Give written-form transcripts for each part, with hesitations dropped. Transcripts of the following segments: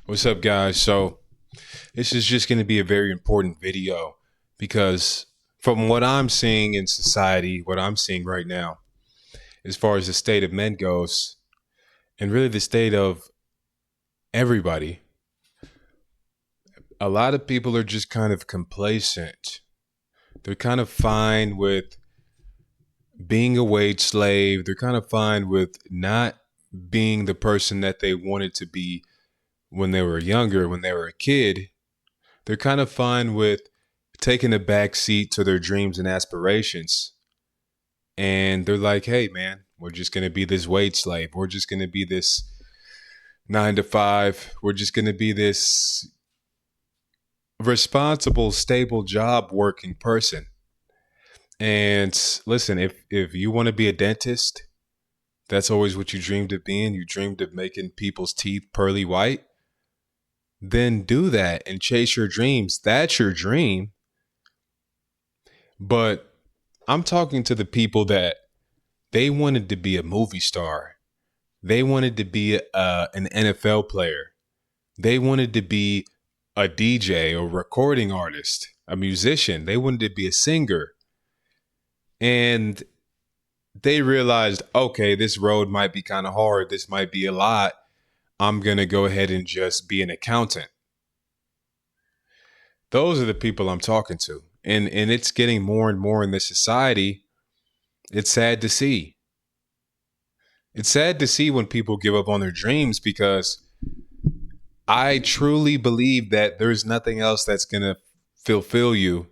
What's up, guys? So, this is just going to be a very important video because from what I'm seeing in society, what I'm seeing right now, as far as the state of men goes, and really the state of everybody, a lot of people are just kind of complacent. They're kind of fine with being a wage slave. They're kind of fine with not being the person that they wanted to be when they were younger, when they were a kid. They're kind of fine with taking a back seat to their dreams and aspirations. And they're like, hey, man, we're just going to be this wage slave. We're just going to be this 9 to 5. We're just going to be this responsible, stable job working person. And listen, if you want to be a dentist, that's always what you dreamed of being. You dreamed of making people's teeth pearly white. Then do that and chase your dreams. That's your dream. But I'm talking to the people that they wanted to be a movie star. They wanted to be an NFL player. They wanted to be a DJ or recording artist, a musician. They wanted to be a singer. And they realized, okay, this road might be kind of hard. This might be a lot. I'm going to go ahead and just be an accountant. Those are the people I'm talking to. And it's getting more and more in this society. It's sad to see. It's sad to see when people give up on their dreams because I truly believe that there's nothing else that's going to fulfill you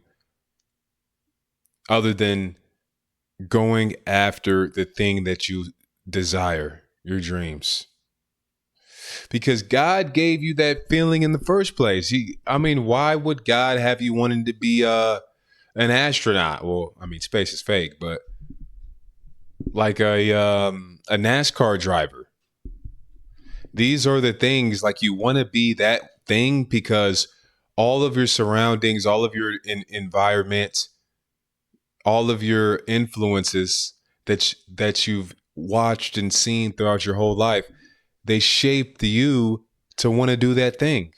other than going after the thing that you desire, your dreams. Because God gave you that feeling in the first place. Why would God have you wanting to be an astronaut? Well, space is fake, but like a NASCAR driver. These are the things, like, you want to be that thing because all of your surroundings, all of your environment, all of your influences that you've watched and seen throughout your whole life, they shaped you to want to do that thing.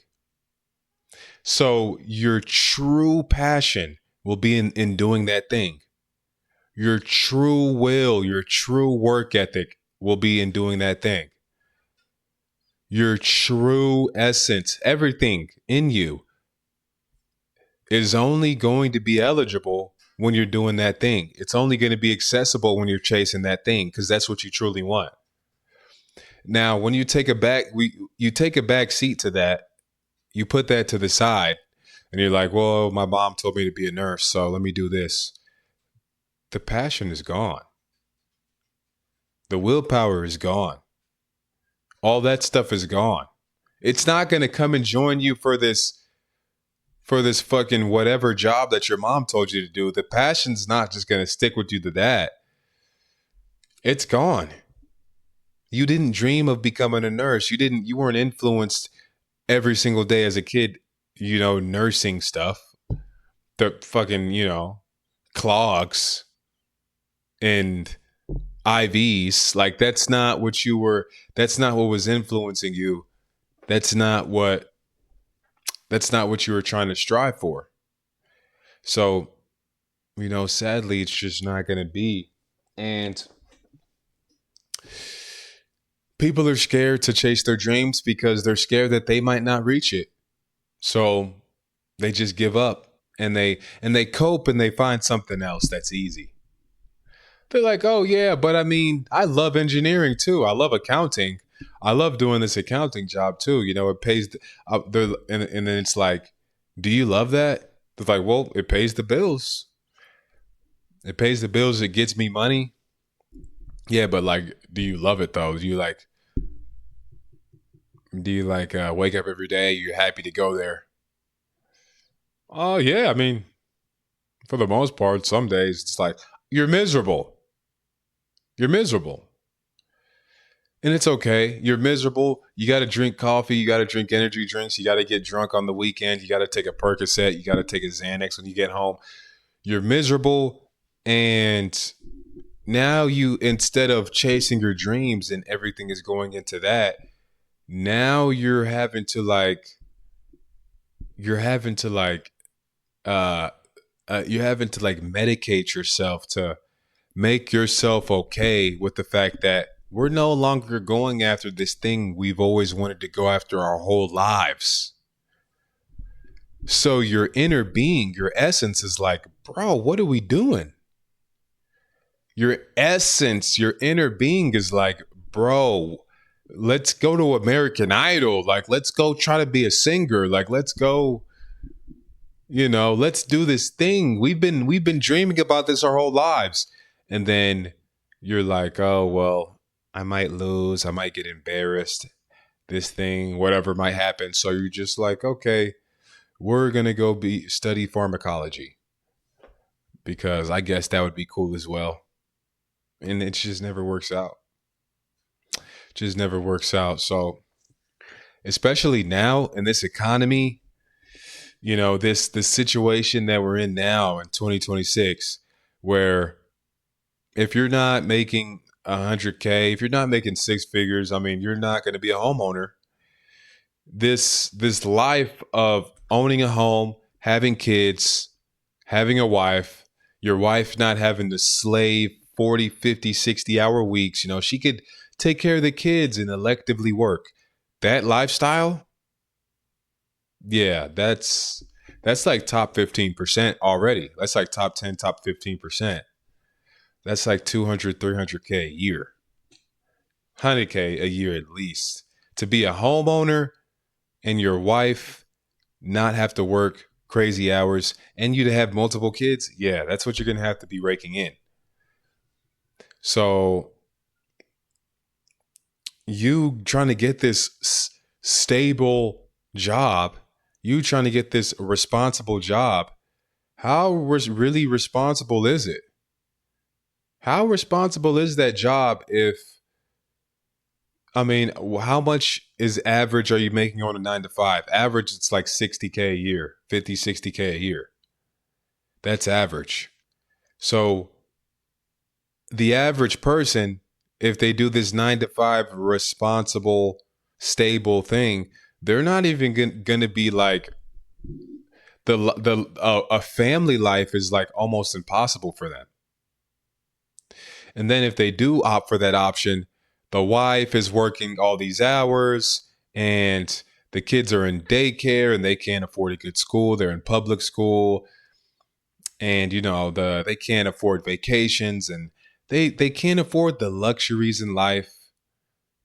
So your true passion will be in doing that thing. Your true will, your true work ethic will be in doing that thing. Your true essence, everything in you is only going to be eligible when you're doing that thing. It's only going to be accessible when you're chasing that thing because that's what you truly want. Now, when you take a back seat to that, you put that to the side and you're like, well, my mom told me to be a nurse, so let me do this. The passion is gone. The willpower is gone. All that stuff is gone. It's not going to come and join you for this fucking whatever job that your mom told you to do. The passion's not just going to stick with you to that. It's gone. You didn't dream of becoming a nurse. You weren't influenced every single day as a kid, nursing stuff. The fucking, clogs and IVs. Like, that's not what was influencing you. That's not what you were trying to strive for. So, sadly, it's just not going to be. And people are scared to chase their dreams because they're scared that they might not reach it. So they just give up and they cope and they find something else that's easy. They're like, oh yeah, but I love engineering too. I love accounting. I love doing this accounting job too. It pays. And then it's like, do you love that? They're like, well, it pays the bills. It pays the bills. It gets me money. Yeah, but like, do you love it though? Do you wake up every day? You're happy to go there? Oh yeah, for the most part, some days it's like you're miserable. You're miserable. And it's okay. You're miserable. You got to drink coffee. You got to drink energy drinks. You got to get drunk on the weekend. You got to take a Percocet. You got to take a Xanax when you get home. You're miserable. And now instead of chasing your dreams and everything is going into that, now you're having to like uh you're having to like medicate yourself to make yourself okay with the fact that we're no longer going after this thing we've always wanted to go after our whole lives. So your inner being, your essence is like, bro, what are we doing? Your essence, your inner being is like, bro, let's go to American Idol. Like, let's go try to be a singer. Like, let's go, let's do this thing. We've been dreaming about this our whole lives. And then you're like, oh well, I might lose, I might get embarrassed, this thing, whatever might happen. So you're just like, okay, we're gonna go be study pharmacology because I guess that would be cool as well. And it just never works out. Just never works out. So especially now in this economy, this situation that we're in now in 2026, where if you're not making 100K, if you're not making six figures, I mean, you're not going to be a homeowner. This life of owning a home, having kids, having a wife, your wife not having to slave 40, 50, 60 hour weeks, she could take care of the kids and electively work. That lifestyle, yeah, that's like top 15% already. That's like top 10, top 15%. That's like 200, 300K a year. 100K a year at least. To be a homeowner and your wife not have to work crazy hours and you to have multiple kids, yeah, that's what you're going to have to be raking in. So you trying to get this stable job, you trying to get this responsible job, how really responsible is it? How responsible is that job I mean, how much is average are you making on a 9 to 5? Average, it's like 60K a year, 50, 60K a year. That's average. So the average person, if they do this 9 to 5 responsible, stable thing, they're not even going to be like a family life is like almost impossible for them. And then if they do opt for that option, the wife is working all these hours and the kids are in daycare and they can't afford a good school. They're in public school and they can't afford vacations and they can't afford the luxuries in life.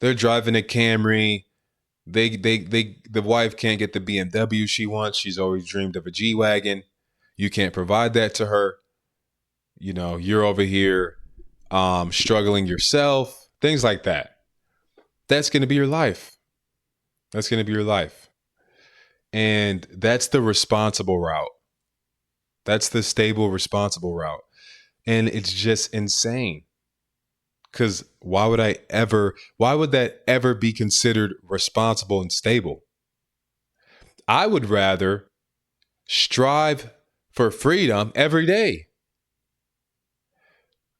They're driving a Camry. The wife can't get the BMW she wants. She's always dreamed of a G-Wagon. You can't provide that to her. You're over here struggling yourself, things like that. That's going to be your life. That's going to be your life. And that's the responsible route. That's the stable, responsible route. And it's just insane. Because why would that ever be considered responsible and stable? I would rather strive for freedom every day.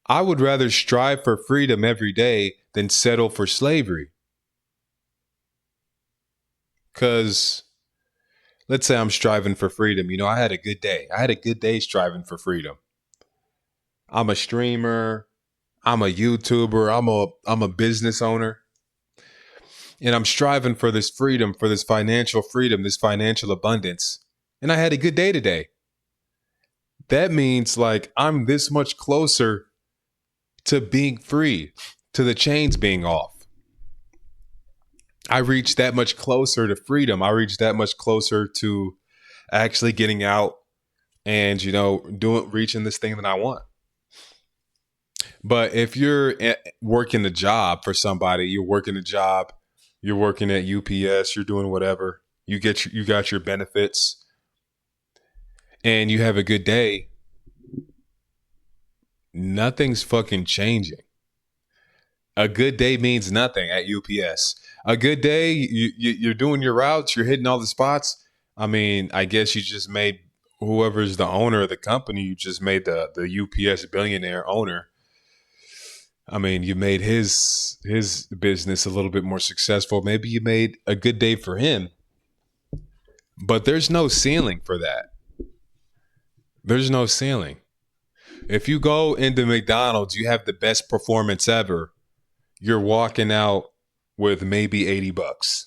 I would rather strive for freedom every day than settle for slavery. Because let's say I'm striving for freedom. I had a good day. I had a good day striving for freedom. I'm a streamer. I'm a YouTuber. I'm a business owner. And I'm striving for this freedom, for this financial freedom, this financial abundance. And I had a good day today. That means like I'm this much closer to being free, to the chains being off. I reached that much closer to freedom. I reached that much closer to actually getting out and, reaching this thing that I want. But if you're working a job for somebody, you're working a job, you're working at UPS, you're doing whatever, you got your benefits and you have a good day, nothing's fucking changing. A good day means nothing at UPS. A good day, you're doing your routes, you're hitting all the spots. I mean, I guess you just made whoever's the owner of the company, you just made the UPS billionaire owner. I mean, you made his business a little bit more successful. Maybe you made a good day for him, but there's no ceiling for that. There's no ceiling. If you go into McDonald's, you have the best performance ever. You're walking out with maybe $80.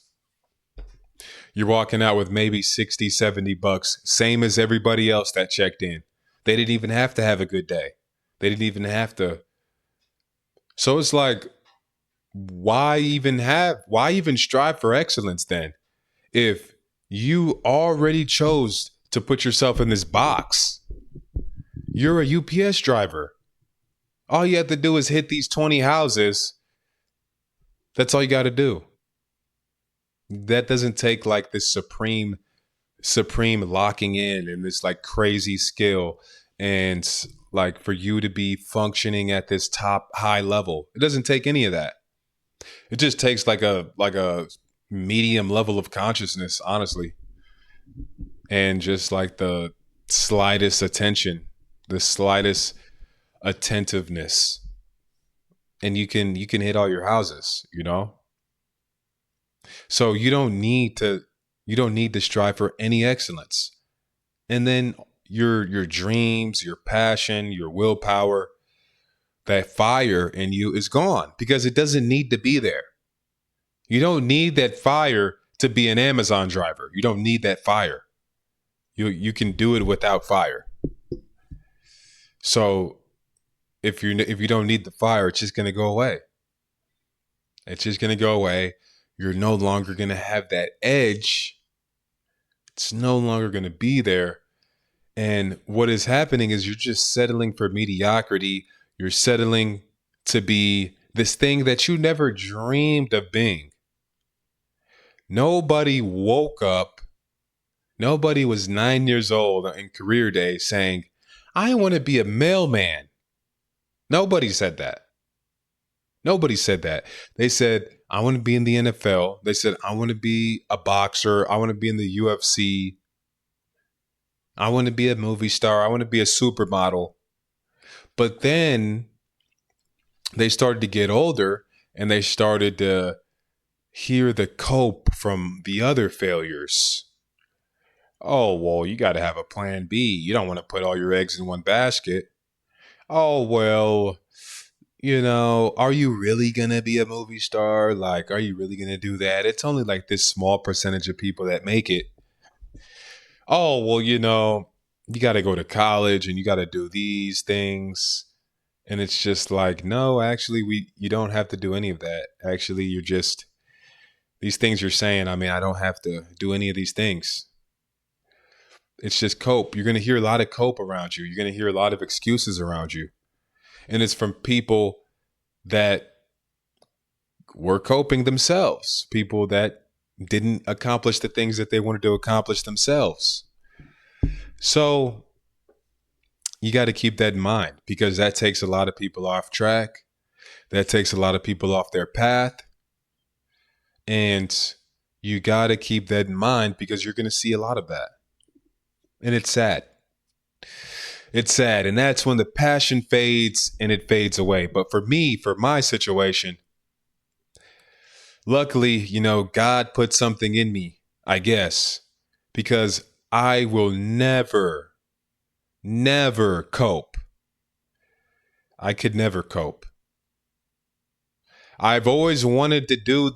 You're walking out with maybe 60, $70, same as everybody else that checked in. They didn't even have to have a good day. They didn't even have to. So it's like, why even strive for excellence then? If you already chose to put yourself in this box, you're a UPS driver. All you have to do is hit these 20 houses. That's all you got to do. That doesn't take like this supreme locking in and this like crazy skill and like for you to be functioning at this top high level. It doesn't take any of that. It just takes like a medium level of consciousness, honestly. And just like the slightest attention, the slightest attentiveness. And you can hit all your houses, you know? So you don't need to strive for any excellence. And then your dreams, your passion, your willpower, that fire in you is gone because it doesn't need to be there. You don't need that fire to be an Amazon driver. You don't need that fire. You can do it without fire. So if you don't need the fire, it's just going to go away. It's just going to go away. You're no longer going to have that edge. It's no longer going to be there. And what is happening is you're just settling for mediocrity. You're settling to be this thing that you never dreamed of being. Nobody woke up. Nobody was 9 years old in career day saying, I want to be a mailman. Nobody said that. Nobody said that. They said, I want to be in the NFL. They said, I want to be a boxer. I want to be in the UFC. I want to be a movie star. I want to be a supermodel. But then they started to get older and they started to hear the cope from the other failures. Oh, well, you got to have a plan B. You don't want to put all your eggs in one basket. Oh, well, are you really going to be a movie star? Like, are you really going to do that? It's only like this small percentage of people that make it. Oh, well, you got to go to college and you got to do these things. And it's just like, no, actually, you don't have to do any of that. Actually, you're just, these things you're saying, I mean, I don't have to do any of these things. It's just cope. You're going to hear a lot of cope around you. You're going to hear a lot of excuses around you. And it's from people that were coping themselves, people that didn't accomplish the things that they wanted to accomplish themselves. So you got to keep that in mind because that takes a lot of people off track. That takes a lot of people off their path. And you got to keep that in mind because you're going to see a lot of that. And it's sad. It's sad. And that's when the passion fades and it fades away. But for me, for my situation, luckily, God put something in me, I guess, because I will never cope. I could never cope. I've always wanted to do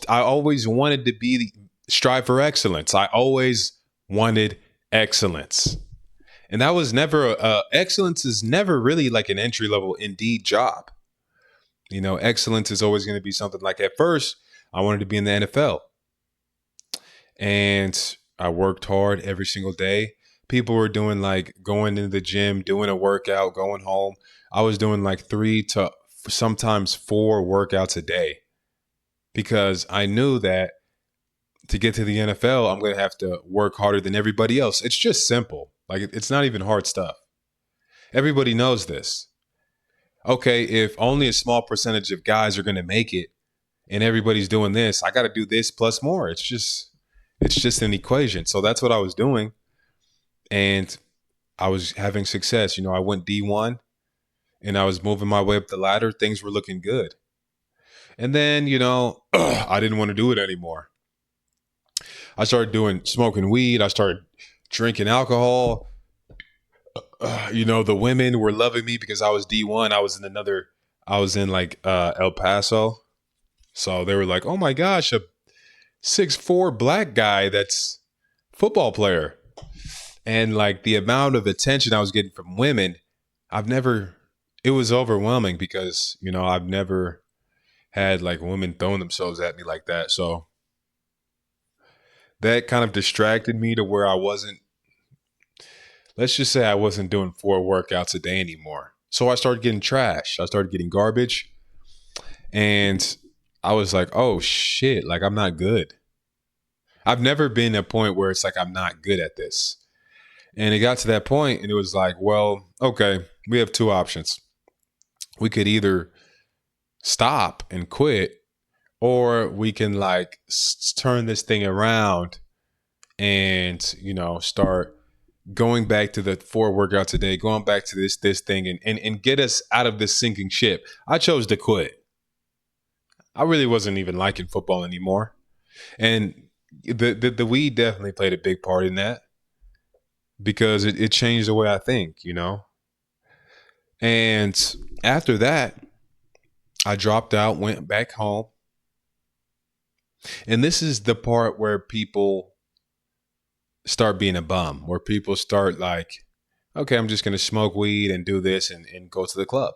I always wanted to strive for excellence. I always wanted excellence. And that was never, excellence is never really like an entry level Indeed job. Excellence is always going to be something like at first, I wanted to be in the NFL. And I worked hard every single day. People were doing like going into the gym, doing a workout, going home. I was doing like 3 to sometimes 4 workouts a day because I knew that to get to the NFL, I'm going to have to work harder than everybody else. It's just simple. Like it's not even hard stuff. Everybody knows this. Okay, if only a small percentage of guys are going to make it and everybody's doing this, I got to do this plus more. It's just an equation. So that's what I was doing. And I was having success. I went D1 and I was moving my way up the ladder. Things were looking good. And then, I didn't want to do it anymore. I started smoking weed. I started drinking alcohol. The women were loving me because I was D1. I was in like El Paso. So they were like, oh my gosh, a 6'4" black guy that's football player. And like the amount of attention I was getting from women, it was overwhelming because, I've never had like women throwing themselves at me like that. So that kind of distracted me to where let's just say I wasn't doing 4 workouts a day anymore. So I started getting trash. I started getting garbage. And I was like, oh shit, like I'm not good. I've never been at a point where it's like I'm not good at this. And it got to that point and it was like, well, okay, we have 2 options. We could either stop and quit, or we can like turn this thing around and, start going back to the 4 workouts a day, going back to this thing and get us out of this sinking ship. I chose to quit. I really wasn't even liking football anymore. And the weed definitely played a big part in that because it changed the way I think, And after that, I dropped out, went back home. And this is the part where people start being a bum, where people start like, okay, I'm just going to smoke weed and do this and go to the club.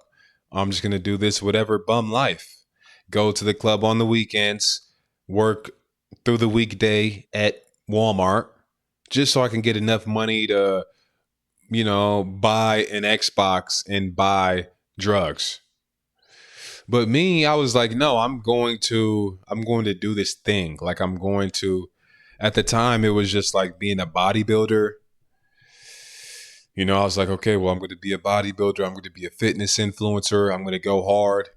I'm just going to do this, whatever bum life. Go to the club on the weekends, work through the weekday at Walmart, just so I can get enough money to, buy an Xbox and buy drugs. But me, I was like, no, I'm going to do this thing. Like at the time it was just like being a bodybuilder. I was like, okay, well, I'm going to be a bodybuilder. I'm going to be a fitness influencer. I'm going to go hard.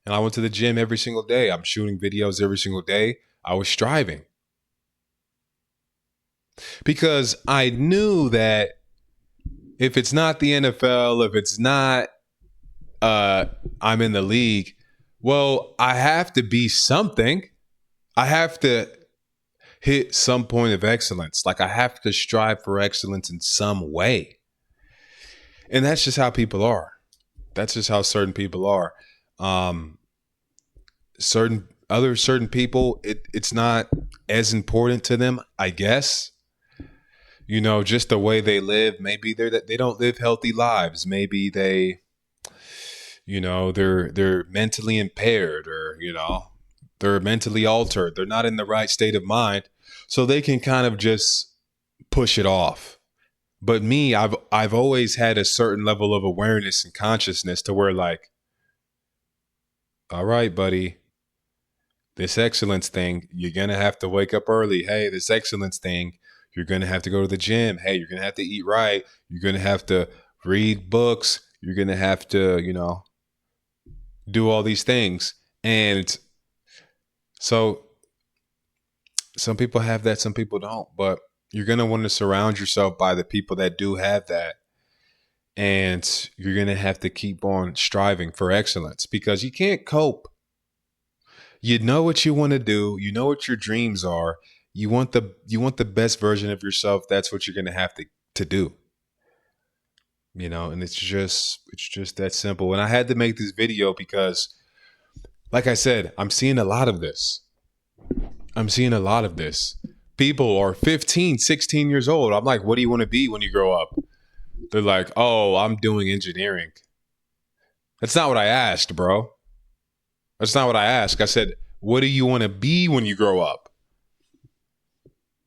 And I went to the gym every single day. I'm shooting videos every single day. I was striving because I knew that if it's not the NFL, if it's not I'm in the league, well, I have to be something. I have to hit some point of excellence. Like I have to strive for excellence in some way. And that's just how people are. That's just how certain people are. Certain people, it's not as important to them, I guess. Just the way they live. Maybe they don't live healthy lives. Maybe they're mentally impaired, or they're mentally altered. They're not in the right state of mind, so they can kind of just push it off. But me, I've always had a certain level of awareness and consciousness to where like, all right, buddy, this excellence thing, you're gonna have to wake up early. Hey, this excellence thing, you're gonna have to go to the gym. Hey, you're gonna have to eat right. You're gonna have to read books. You're gonna have to, do all these things. And so some people have that, some people don't, but you're going to want to surround yourself by the people that do have that. And you're going to have to keep on striving for excellence because you can't cope. You know what you want to do. You know what your dreams are. You want the best version of yourself. That's what you're going to have to do. And it's just that simple. And I had to make this video because, like I said, I'm seeing a lot of this. People are 15, 16 years old. I'm like, what do you want to be when you grow up? They're like, oh, I'm doing engineering. That's not what I asked, bro. That's not what I asked. I said, what do you want to be when you grow up?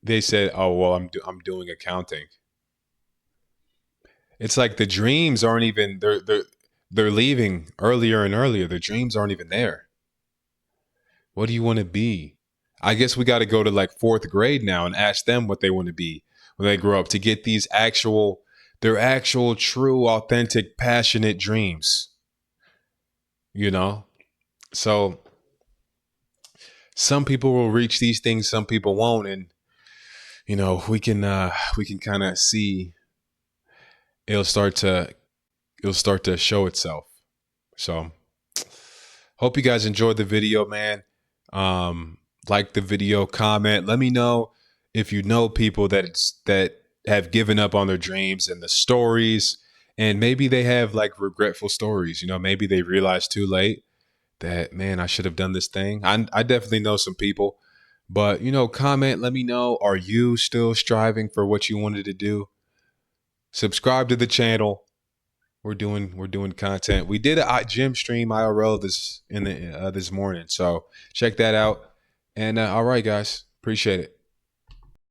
They said, oh, well, I'm doing accounting. It's like the dreams aren't even, they're leaving earlier and earlier. The dreams aren't even there. What do you want to be? I guess we got to go to like 4th grade now and ask them what they want to be when they grow up to get their actual, true, authentic, passionate dreams. So some people will reach these things, some people won't. And, we can kind of see it'll start to show itself. So hope you guys enjoyed the video, man. Um, like the video, comment. Let me know if you know people that have given up on their dreams and the stories, and maybe they have like regretful stories. You know, maybe they realized too late that, man, I should have done this thing. I definitely know some people, but you know, comment. Let me know. Are you still striving for what you wanted to do? Subscribe to the channel. We're doing content. We did a gym stream IRL this morning, so check that out. And all right, guys, appreciate it.